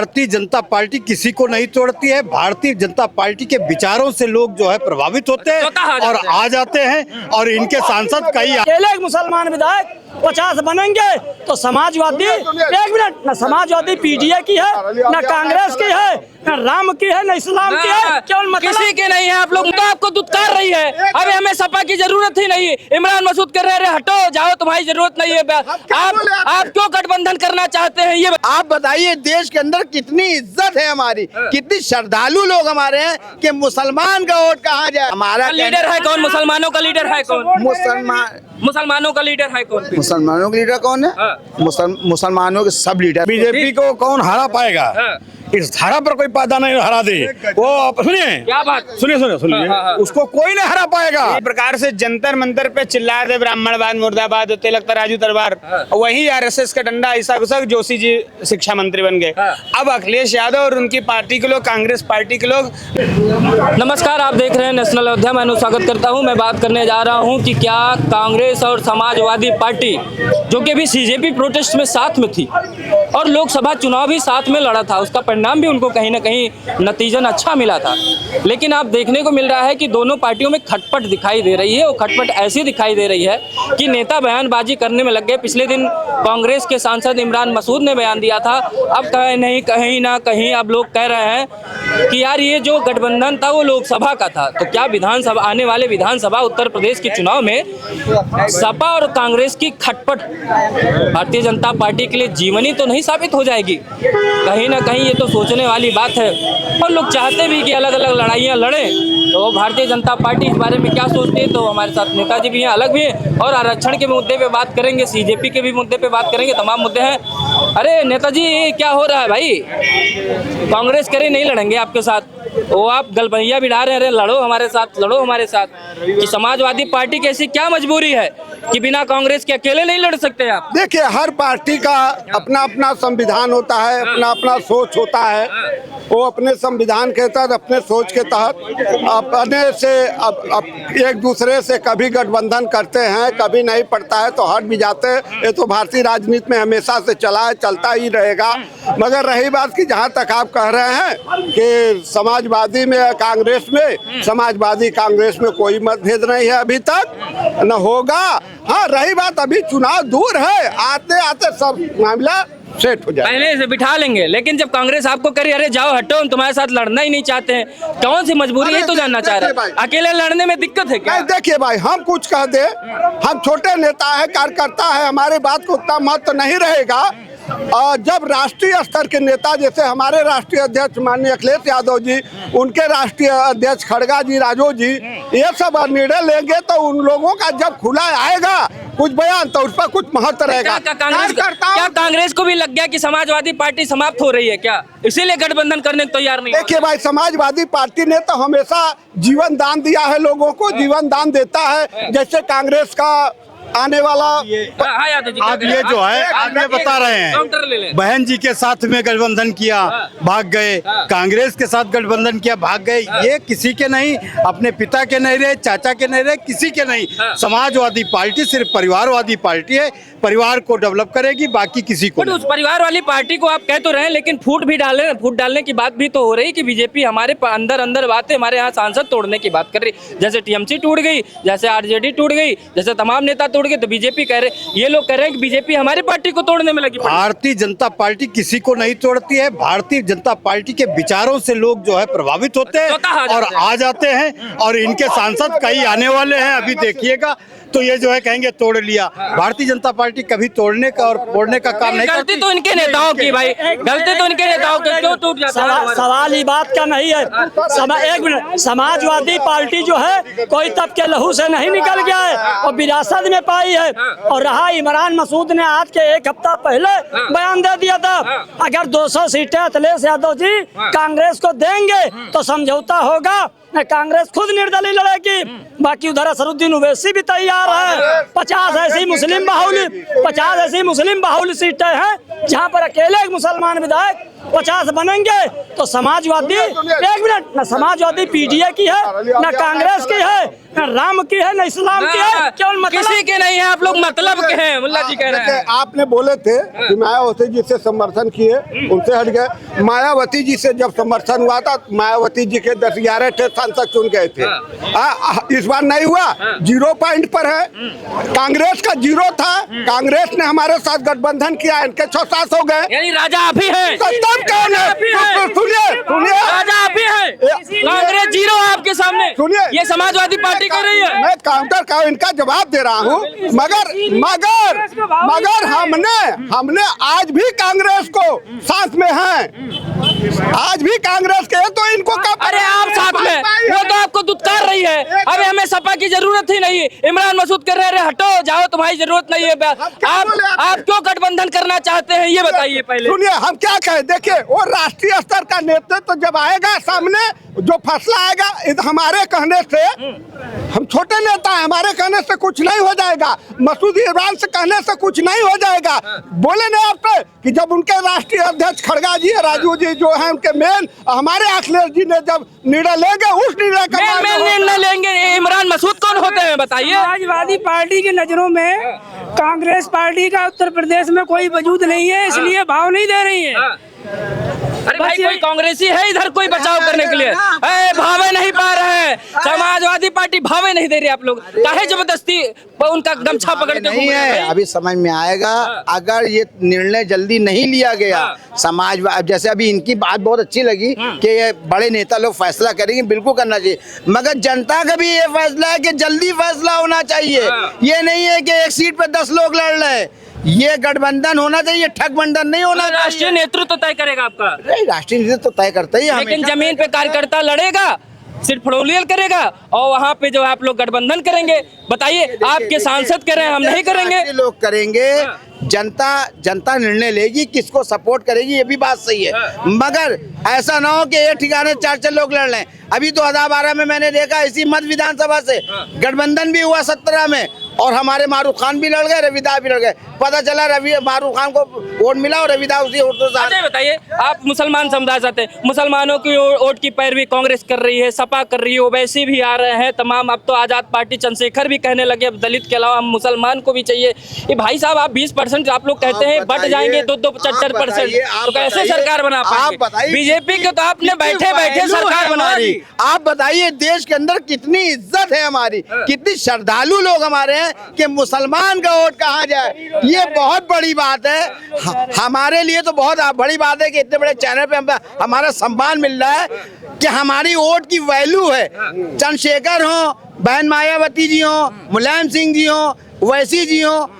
Bharatiya Janata party किसी को नहीं तोड़ती है। भारतीय जनता पार्टी के विचारों से लोग जो है प्रभावित होते हैं और आ जाते हैं और इनके सांसद कई अकेले मुसलमान विधायक 50 बनेंगे तो समाजवादी, एक मिनट, न समाजवादी पीडीए की है, न कांग्रेस की है, न राम की है, न इस्लाम की है, केवल किसी के नहीं है। आप लोग तो आपको दुत्कार रही है। अबे हमें सपा की जरूरत ही नहीं। इमरान मसूद कर रहे हटो जाओ, तुम्हारी जरूरत नहीं है। आप क्यों गठबंधन करना चाहते हैं ये आप बताइए। देश के अंदर कितनी इज्जत है हमारी, कितनी श्रद्धालु लोग हमारे हैं कि मुसलमान का वोट कहाँ जाए। हमारा लीडर है कौन? मुसलमानों का लीडर है कौन? मुसलमानों का लीडर है कौन? मुसलमानों का लीडर कौन है? मुसलमानों के सब लीडर। बीजेपी को कौन हरा पाएगा? इस धारा पर कोई पैदा नहीं हरा दे। वो सुनिए क्या बात, सुनिए उसको कोई नहीं हरा पाएगा। इस प्रकार से जंतर मंतर पे चिल्ला रहे ब्राह्मणवाद मुर्दाबाद होते लगता राजू दरबार, वही आरएसएस का डंडा ऐसा घुसा जोशी जी शिक्षा मंत्री बन गए। अब अखिलेश यादव और उनकी पार्टी के लोग, कांग्रेस पार्टी के लोग। नमस्कार, आप देख रहे हैं नेशनल अयोध्या। मैं स्वागत करता हूं। मैं बात करने जा रहा हूं कि क्या कांग्रेस और समाजवादी पार्टी, जो कि अभी सीजेपी प्रोटेस्ट में साथ में थी और लोकसभा चुनाव भी साथ में लड़ा था, उसका परिणाम भी उनको कहीं ना कहीं नतीजन अच्छा मिला था, लेकिन आप देखने को मिल रहा है कि दोनों पार्टियों में खटपट दिखाई दे रही है। वो खटपट ऐसी दिखाई दे रही है कि नेता बयानबाजी करने में लग गए। पिछले दिन कांग्रेस के सांसद इमरान मसूद ने बयान दिया था, अब कहीं ना कहीं अब लोग कह रहे हैं कि यार ये जो गठबंधन था वो लोकसभा का था, तो क्या विधानसभा, आने वाले विधानसभा उत्तर प्रदेश के चुनाव में सपा और कांग्रेस की खटपट भारतीय जनता पार्टी के लिए जीवनी तो नहीं साबित हो जाएगी? कहीं ना कहीं ये तो सोचने वाली बात है। और लोग चाहते भी कि अलग अलग लड़ाइयाँ लड़ें, तो भारतीय जनता पार्टी इस बारे में क्या सोचती है? तो हमारे साथ नेताजी भी हैं, अलग भी हैं, और आरक्षण के मुद्दे पे बात करेंगे, सीजेपी के भी मुद्दे पे बात करेंगे, तमाम मुद्दे हैं। अरे नेताजी, क्या हो रहा है भाई? कांग्रेस करे नहीं लड़ेंगे आपके साथ, वो आप गलबैया बिठा रहे हैं। अरे लड़ो हमारे साथ, लड़ो हमारे साथ। कि समाजवादी पार्टी की ऐसी क्या मजबूरी है कि बिना कांग्रेस के अकेले नहीं लड़ सकते आप? देखिए, हर पार्टी का अपना अपना संविधान होता है, अपना अपना सोच होता है। वो अपने संविधान के तहत, अपने सोच के तहत अपने से एक दूसरे से कभी गठबंधन करते हैं, कभी नहीं पड़ता है तो हट भी जाते हैं। ये तो भारतीय राजनीति में हमेशा से चला है, चलता ही रहेगा। मगर रही बात कि जहाँ तक आप कह रहे हैं कि समाजवादी में, कांग्रेस में, समाजवादी कांग्रेस में कोई मतभेद नहीं है अभी तक, न होगा। हाँ, रही बात अभी चुनाव दूर है, आते आते सब मामला सेट हो जाए, पहले से बिठा लेंगे। लेकिन जब कांग्रेस आपको करी अरे जाओ हटो, हम तुम्हारे साथ लड़ना ही नहीं चाहते हैं, कौन सी मजबूरी है तो जानना चाह रहे हैं। अकेले लड़ने में दिक्कत है क्या? देखिए भाई, हम कुछ कह दे, हम छोटे नेता है, कार्यकर्ता है, हमारे बात को उतना महत्व नहीं रहेगा। जब राष्ट्रीय स्तर के नेता, जैसे हमारे राष्ट्रीय अध्यक्ष माननीय अखिलेश यादव जी, उनके राष्ट्रीय अध्यक्ष खड़गा जी, राजू जी, ये सब निर्णय लेंगे तो उन लोगों का जब खुला आएगा कुछ बयान तो उस पर कुछ महत्व रहेगा। क्या कांग्रेस को भी लग गया कि समाजवादी पार्टी समाप्त हो रही है क्या, इसीलिए गठबंधन करने को तैयार नहीं? देखिए भाई, समाजवादी पार्टी ने तो हमेशा जीवन दान दिया है, लोगों को जीवन दान देता है। जैसे कांग्रेस का आने वाला आप ये जो है आप ये बता रहे हैं, बहन जी के साथ में गठबंधन किया, भाग गए, कांग्रेस के साथ गठबंधन किया, भाग गए। ये किसी के नहीं, अपने पिता के नहीं रहे, चाचा के नहीं रहे, किसी के नहीं। समाजवादी पार्टी सिर्फ परिवारवादी पार्टी है, परिवार को डेवलप करेगी, बाकी किसी को नहीं। उस परिवार वाली पार्टी को आप कह तो रहे हैं, लेकिन फूट डालने की बात भी तो हो रही कि बीजेपी हमारे अंदर बातें, हमारे यहाँ सांसद तोड़ने की बात कर रही। जैसे टीएमसी टूट गई, जैसे आरजेडी टूट गई, जैसे तमाम नेता तोड़ गए, तो बीजेपी कह रहे, ये लोग कह रहे हैं कि बीजेपी हमारी पार्टी को तोड़ने में लगी। भारतीय जनता पार्टी किसी को नहीं तोड़ती है। भारतीय जनता पार्टी के विचारों से लोग जो है प्रभावित होते हैं और आ जाते हैं और इनके सांसद कई आने वाले हैं, अभी देखिएगा। तो ये जो है कहेंगे तोड़ लिया। भारतीय जनता पार्टी कभी तोड़ने का और फोड़ने का काम नहीं करती। गलती तो इनके नेताओं की भाई, गलती तो इनके नेताओं की, क्यों टूट जाता है? सवाल ही बात का नहीं है। एक मिनट, समाजवादी पार्टी जो है कोई तब के लहू से नहीं निकल गया है और विरासत में पाई है। और रहा इमरान मसूद ने आज के एक हफ्ता पहले बयान दे दिया था, अगर 200 सीटें अखिलेश यादव जी कांग्रेस को देंगे तो समझौता होगा, कांग्रेस खुद निर्दलीय लड़ेगी। बाकी उधर असरुद्दीन ओवैसी भी तैयार है। 50 ऐसी मुस्लिम बाहुल्य सीटें हैं जहां पर अकेले एक मुसलमान विधायक 50 बनेंगे तो समाजवादी, एक मिनट, न समाजवादी पीडीए की है, न कांग्रेस की है, न राम की है, न इस्लाम की है, केवल मतलब किसी के नहीं है, आप लोग मतलब के हैं। मुल्ला जी कह रहे हैं आपने बोले थे कि मायावती जी से समर्थन किए, उनसे हट गए। मायावती जी से जब समर्थन हुआ था, मायावती जी के 10-11 थे सांसद चुन गए थे। इस बार नहीं हुआ, 0 पॉइंट पर है। कांग्रेस का 0 था, कांग्रेस ने हमारे साथ गठबंधन किया, इनके 6-7 हो गए। यानी राजा आप ही हैं। तब कौन है? सुनिए राजा आप ही हैं। कांग्रेस 0 आपके सामने, सुनिए, ये समाजवादी पार्टी कर रही है। मैं काउंटर का इनका जवाब दे रहा हूँ, मगर हमने आज भी कांग्रेस को साथ में हैं, आज भी कांग्रेस के, तो इनको कब? अरे आप साथ में, वो तो आपको दुत्कार रही है। अबे हमें सपा की जरूरत ही नहीं। इमरान मसूद कर रहे, हटो जाओ, तुम्हारी जरूरत नहीं है। आप क्यों गठबंधन करना चाहते हैं, ये बताइए पहले। सुनिए, हम क्या कहें, देखिए वो राष्ट्रीय स्तर का नेतृत्व जब आएगा सामने, जो फैसला आएगा हमारे कहने से, हम छोटे नेता हैं, हमारे कहने से कुछ नहीं हो जाएगा, मसूद इमरान से कहने से कुछ नहीं हो जाएगा। बोले नहीं आप पे कि जब उनके राष्ट्रीय अध्यक्ष खड़गा जी, राजू जी जो है उनके मेन, हमारे अखिलेश जी ने जब निर्णय लेंगे, उस निर्णय का निर्णय लेंगे। इमरान मसूद कौन होते हैं बताइए। समाजवादी पार्टी की नजरों में कांग्रेस पार्टी का उत्तर प्रदेश में कोई वजूद नहीं है, इसलिए भाव नहीं दे रही है। अरे भाई, कोई कांग्रेसी है इधर कोई बचाव करने के लिए? भावे नहीं पा रहे हैं, समाजवादी पार्टी भावे नहीं दे रही। आप लोग काहे जबरदस्ती उनका गमछा पकड़ के नहीं है? अभी समझ में आएगा अगर ये निर्णय जल्दी नहीं लिया गया। समाजवाद जैसे अभी इनकी बात बहुत अच्छी लगी कि ये बड़े नेता लोग फैसला करेंगे, बिल्कुल करना चाहिए, मगर जनता का भी ये फैसला है कि जल्दी फैसला होना चाहिए। ये नहीं है कि एक सीट पे 10 लोग लड़ रहे हैं, ये गठबंधन होना चाहिए, ठगबंधन नहीं होना चाहिए। राष्ट्रीय नेतृत्व तय करेगा आपका? राष्ट्रीय नेतृत्व तो तय करता ही है, लेकिन जमीन पे कार्यकर्ता लड़ेगा, सिर्फ फड़ोलियल करेगा, और वहाँ पे जो आप लोग गठबंधन करेंगे। बताइए, आपके सांसद कह रहे हैं हम नहीं करेंगे। लोग करेंगे, जनता निर्णय लेगी किसको सपोर्ट करेगी, ये भी बात सही है, मगर ऐसा ना हो कि एक ठिकाने 4 लोग लड़ लें। अभी 2012 में मैंने देखा इसी मध्य विधानसभा से गठबंधन भी हुआ 17 में, और हमारे मारूफ खान भी लड़ गए, रविदास भी लड़ गए। पता चला मारूफ खान को वोट मिला और रविदास उसी वोट से। बताइए, आप मुसलमान समुदाय से आते हैं, मुसलमानों की वोट की पैरवी कांग्रेस कर रही है, सपा कर रही है, ओवैसी भी आ रहे हैं तमाम। अब तो आजाद पार्टी चंद्रशेखर भी कहने लगे अब दलित के अलावा हम मुसलमान को भी चाहिए। ये भाई साहब, आप 20% आप लोग कहते हैं बट जाएंगे 2-75%, तो कैसे सरकार बना पाएंगे? बीजेपी के तो आपने बैठे बैठे सरकार बना दी। आप बताइए, देश के अंदर कितनी इज्जत है हमारी, कितनी श्रद्धालु लोग हमारे हैं कि मुसलमान का वोट कहाँ जाए, ये बहुत बड़ी बात है। हमारे लिए तो बहुत बड़ी बात है कि इतने बड़े चैनल पे हमारा सम्मान मिल रहा है कि हमारी वोट की वैल्यू है। चंद्रशेखर हो, बहन मायावती जी हो, मुलायम सिंह जी हो, ओवैसी जी हो,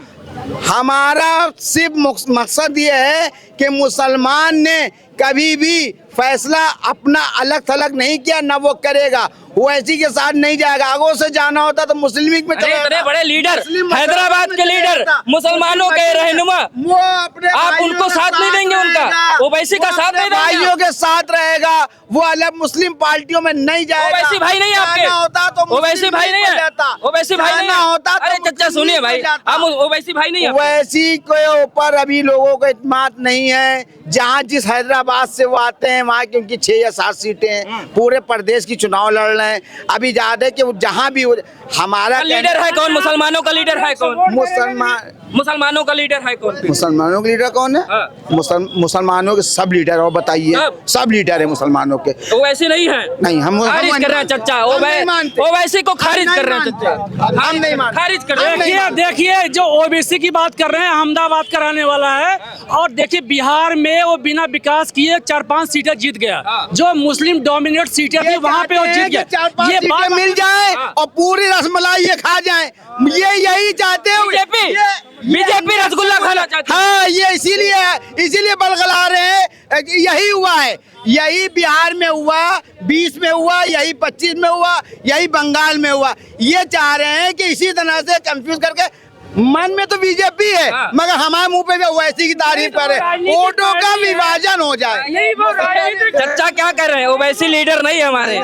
हमारा सिर्फ मकसद ये है कि मुसलमान ने कभी भी फैसला अपना अलग थलग नहीं किया, ना वो करेगा, वो ऐसी के साथ नहीं जाएगा। आगो से जाना होता तो मुस्लिम लीग में इतने बड़े लीडर, हैदराबाद के लीडर, मुसलमानों के रहनुमा, वो अपने आप उनको साथ नहीं देंगे? उनका ओवैसी का साथ नहीं देंगे? भाइयों के साथ रहेगा, वो अलग मुस्लिम पार्टियों में नहीं जाएगा। ओवैसी भाई नहीं आपके होता तो ओवैसी भाई नहीं है, ओवैसी भाई नहीं होता। अरे चचा सुनिए भाई, हम ओवैसी भाई नहीं है। ओवैसी के ऊपर अभी लोगों को इत्मीनान नहीं है। जहाँ जिस हैदराबाद से वो आते हैं वहाँ की उनकी 6 या 7 सीटें हैं, पूरे प्रदेश की चुनाव लड़ रहे हैं। अभी याद है कि जहाँ भी हमारा लीडर है कौन? मुसलमानों का लीडर है कौन? मुसलमानों का लीडर है कौन? मुसलमानों के लीडर कौन है? मुसलमानों के सब लीडर, और बताइए, सब लीडर है मुसलमानों के। ओवैसी नहीं है? नहीं, हम खारिज कर रहे हैं चचा, ओवैसी को खारिज कर रहे हैं चचा, हम नहीं मानते, खारिज कर रहे हैं। देखिए, जो ओबीसी की बात कर रहे हैं, अहमदाबाद कराने वाला है, और देखिए बिहार में वो बिना विकास किए 4-5 सीटें जीत गया। जो मुस्लिम डोमिनेट सीटें थी वहाँ पे वो जीत गया। ये बात मिल जाए और पूरी रसमलाई ये खा जाए, ये यही चाहते हैं। बीजेपी रसगुल्ला खाना चाहती है। हाँ, ये इसीलिए बलगला रहे हैं। यही हुआ है, यही बिहार में हुआ, 20 में हुआ, यही 25 में हुआ, यही बंगाल में हुआ। ये चाह रहे हैं कि इसी तरह से कंफ्यूज करके मन में तो बीजेपी है, मगर हमारे मुंह पे भी ओवैसी की तारीफ करे, वोटों का विभाजन हो जाए। चर्चा क्या कर रहे हैं, ओवैसी लीडर नहीं है हमारे।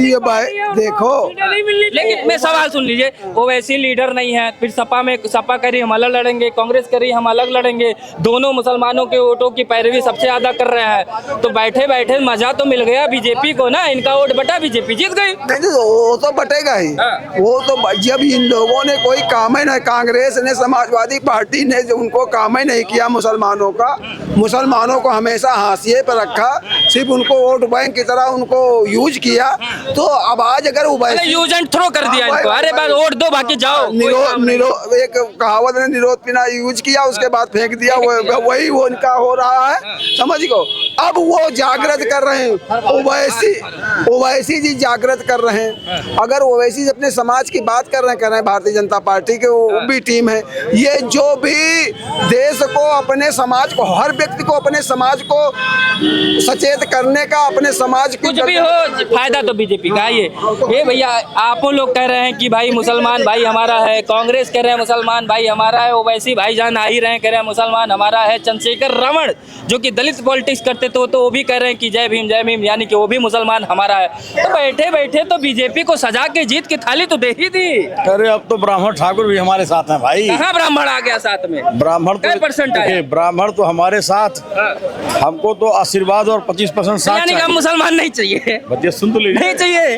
ये भाई देखो, लेकिन मैं सवाल सुन लीजिए, ओवैसी लीडर नहीं है, फिर सपा करी हम अलग लड़ेंगे, कांग्रेस करी हम अलग लड़ेंगे, दोनों मुसलमानों के वोटों की पैरवी सबसे ज्यादा कर रहे हैं, तो बैठे बैठे मजा तो मिल गया बीजेपी को ना, इनका वोट बटा, बीजेपी जीत गई। वो तो बटेगा ही, वो तो जब इन लोगों ने कोई काम ही नहीं, कांग्रेस ने, समाजवादी पार्टी ने जो उनको काम ही नहीं किया मुसलमानों का, मुसलमानों को हमेशा हाशिए पर रखा, सिर्फ उनको वोट बैंक की तरह उनको यूज किया, तो अब आज अगर यूज एंड थ्रो कर दिया इनको, अरे बस वोट दो बाकी जाओ। एक कहावत ने निरोध पिना यूज किया, उसके बाद फेंक दिया, वही वो इनका हो रहा है, समझ गो। अब वो जागृत कर रहे हैं, ओवैसी जी जागृत कर रहे हैं। अगर ओवैसी अपने समाज की बात कर रहे हैं भारतीय जनता पार्टी के, वो भी टीम है, ये जो भी देश को, अपने समाज को, हर व्यक्ति को अपने समाज को सचेत करने का, अपने समाज कुछ भी हो फायदा तो बीजेपी का ये भैया, आप लोग कह रहे हैं कि भाई मुसलमान भाई हमारा है, कांग्रेस कह रहे हैं मुसलमान भाई हमारा है, ओवैसी भाईजान आ ही रहे हैं कह रहे हैं मुसलमान हमारा है, चंद्रशेखर रावण जो कि दलित पॉलिटिक्स करते थे तो वो भी कह रहे हैं कि जय भीम, यानी कि वो भी मुसलमान हमारा है। तो बैठे बैठे तो बीजेपी को सजा के जीत की थाली तो दे ही दी। अरे अब तो ब्राह्मण ठाकुर भी हमारे साथ हैं भाई। कहाँ ब्राह्मण आ गया साथ में? ब्राह्मण क्या परसेंट आया? ब्राह्मण तो हमारे साथ, हमको तो आशीर्वाद और 25% साथ, यानी कि हम मुसलमान नहीं चाहिए, बच्चे सुन तो लीजिए, नहीं चाहिए,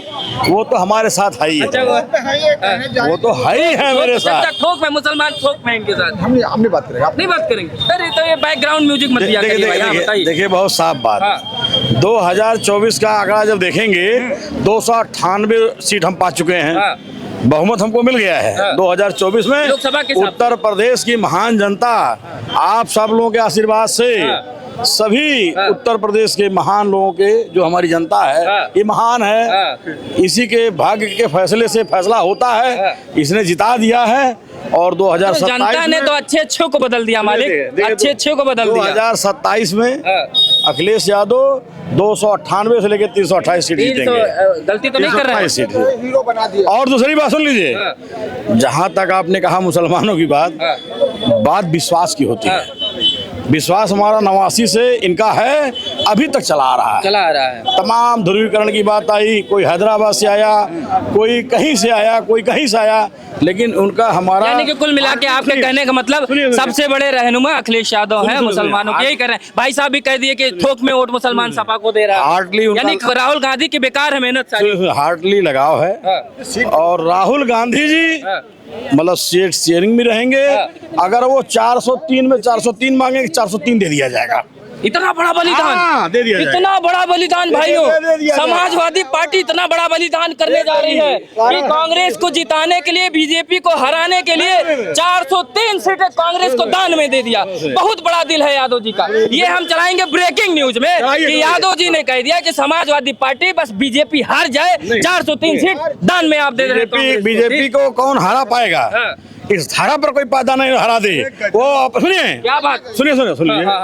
वो तो हमारे साथ है ही। अच्छा वो तो है ही है मेरे साथ। ठोक में मुसलमान, ठोक में इनके साथ हम नहीं बात करेंगे, नहीं बात करेंगे। अरे तो ये बैकग्राउंड म्यूजिक मत दिया करिए भाई, हाँ, बताइए। देखिए बहुत साफ बात, 2024 का आंकड़ा जब देखेंगे 298 सीट हम पा चुके हैं, बहुमत हमको मिल गया है 2024 में लोकसभा के। उत्तर प्रदेश की महान जनता आप सब लोगों के आशीर्वाद से, सभी उत्तर प्रदेश के महान लोगों के, जो हमारी जनता है ये महान है, इसी के भाग्य के फैसले से फैसला होता है, इसने जिता दिया है। और 2027 जनता ने तो अच्छे को बदल दिया मालिक, अच्छे को बदल दिया। 2027 में अखिलेश यादव 298 से लेकर 328 सीट जीतेंगे, गलती तो नहीं कर रहे हैं। हीरो बना दिया। और दूसरी बात सुन लीजिए, जहां तक आपने कहा मुसलमानों की बात विश्वास की होती है। विश्वास हमारा 89 से इनका है, अभी तक चला आ रहा है। तमाम ध्रुवीकरण की बात आई, कोई हैदराबाद से आया, कोई कहीं से आया, कोई कहीं से आया, लेकिन उनका हमारा, यानी कि कुल मिला के आपके कहने का मतलब सबसे बड़े रहनुमा अखिलेश यादव हैं मुसलमानों के, यही कर रहे हैं। भाई साहब भी कह दिए कि थोक में वोट मुसलमान सपा को दे रहा है, हार्डली, यानी राहुल गांधी की बेकार है मेहनत सारी, हार्डली लगाव है। और राहुल गांधी जी मतलब सीट शेयरिंग में रहेंगे, अगर वो 403 में 403 मांगेंगे, 403 दे दिया जाएगा। इतना बड़ा बलिदान, दे दिया जाएगा। इतना बड़ा बलिदान भाइयों, समाजवादी पार्टी इतना बड़ा बलिदान करने जा रही है कि कांग्रेस को जिताने के लिए, बीजेपी को हराने के लिए 403 सीटें कांग्रेस को दान में दे दिया। बहुत बड़ा दिल है यादव जी का। ये हम चलाएंगे ब्रेकिंग न्यूज में कि यादव जी ने कह दिया कि समाजवादी पार्टी बस बीजेपी हार जाए, 403 सीट दान में आप दे रहे हैं। बीजेपी को कौन हरा पाएगा? इस धारा पर कोई पैदा नहीं हरा दे, वो सुनिए क्या बात, सुनिए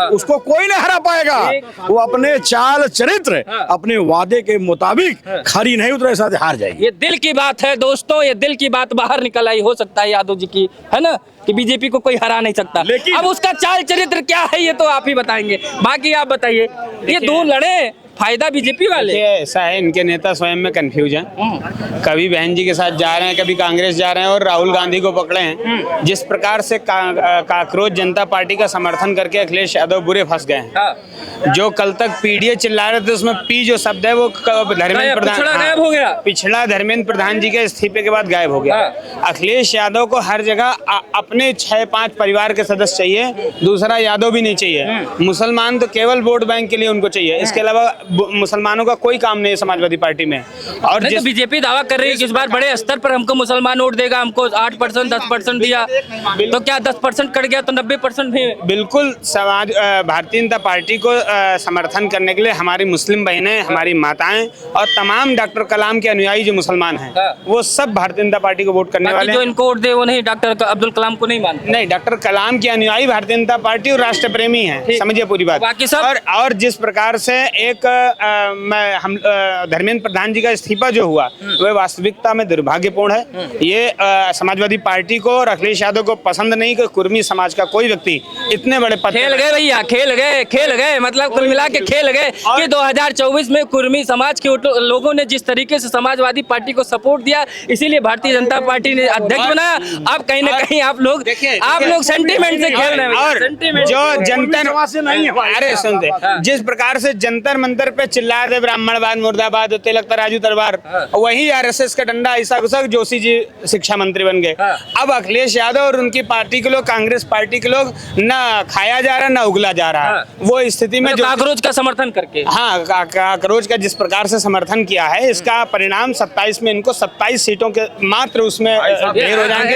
उसको कोई नहीं हरा पाएगा। वो अपने चाल चरित्र, अपने वादे के मुताबिक खरी नहीं उतरे, साथ हार जाएगी। ये दिल की बात है दोस्तों, ये दिल की बात बाहर निकल आई, हो सकता है यादव जी की, है ना, कि बीजेपी को कोई हरा नहीं सकता। लेकिन अब उसका चाल चरित्र क्या है ये तो आप ही बताएंगे, बाकी आप बताइए। ये दो लड़े, फायदा बीजेपी वाले। ऐसा है, इनके नेता स्वयं में कंफ्यूज हैं, कभी बहन जी के साथ जा रहे हैं, कभी कांग्रेस जा रहे हैं, और राहुल गांधी को पकड़े हैं। जिस प्रकार से काकरोच जनता पार्टी का समर्थन करके अखिलेश यादव बुरे फंस गए हैं। जो कल तक पीडीए चिल्ला रहे थे, उसमें पी जो शब्द है वो धर्मेंद्र प्रधान गायब हो गया, पिछड़ा धर्मेंद्र प्रधान जी के इस्तीफे के बाद गायब हो गया। अखिलेश यादव को हर जगह अपने 6-5 परिवार के सदस्य चाहिए, दूसरा यादव भी नहीं चाहिए। मुसलमान तो केवल वोट बैंक के लिए उनको चाहिए, इसके अलावा मुसलमानों का कोई काम नहीं है समाजवादी पार्टी में। और तो बीजेपी दावा कर रही है कि इस बार बड़े स्तर पर हमको मुसलमान वोट देगा, हमको 8% 10% दिया, तो क्या 10% कट गया तो 90% भी? बिल्कुल, समाज भारतीय जनता पार्टी को समर्थन करने के लिए हमारी मुस्लिम बहनें, हमारी माताएं और तमाम डॉक्टर कलाम के अनुयायी जो मुसलमान हैं, वो सब भारतीय जनता पार्टी को वोट करने वाले हैं। जो इनको वोट दे वो नहीं, डॉक्टर अब्दुल कलाम को नहीं मानते? नहीं, डॉक्टर कलाम के अनुयायी भारतीय जनता पार्टी और राष्ट्र प्रेमी हैं, समझिए पूरी बात। बाकी सब और जिस प्रकार से एक धर्मेंद्र प्रधान जी का इस्तीफा जो हुआ वह वास्तविकता में दुर्भाग्यपूर्ण है। ये समाजवादी पार्टी को और अखिलेश यादव को पसंद नहीं कि कुर्मी समाज का कोई व्यक्ति इतने बड़े पद खेल गए भैया, खेल गए मतलब कुल मिला के खेल गए कि 2024 में कुर्मी समाज के लोगों ने जिस तरीके से समाजवादी पार्टी को सपोर्ट दिया, इसीलिए भारतीय जनता पार्टी ने अध्यक्ष बनाया। अब कहीं ना कहीं आप लोग सेंटीमेंट से खेल रहे हैं। और जो जंतर अरे सुनते जिस प्रकार से जंतर मंतर पे चिल्ला रहे ब्राह्मणवाद मुर्दाबाद होते लगता राजू दरबार, वही आरएसएस का डंडा ऐसा घुसक जोशी जी शिक्षा मंत्री बन गए। अब अखिलेश यादव और उनकी पार्टी के लोग, कांग्रेस पार्टी के लोग ना खाया जा रहा ना उगला जा रहा है। वो स्थिति में जो काकरोच का समर्थन करके, हाँ काकरोच का जिस प्रकार से समर्थन किया है, इसका परिणाम 27 में इनको 27 सीटों के मात्र उसमें ढेर हो जाएंगे।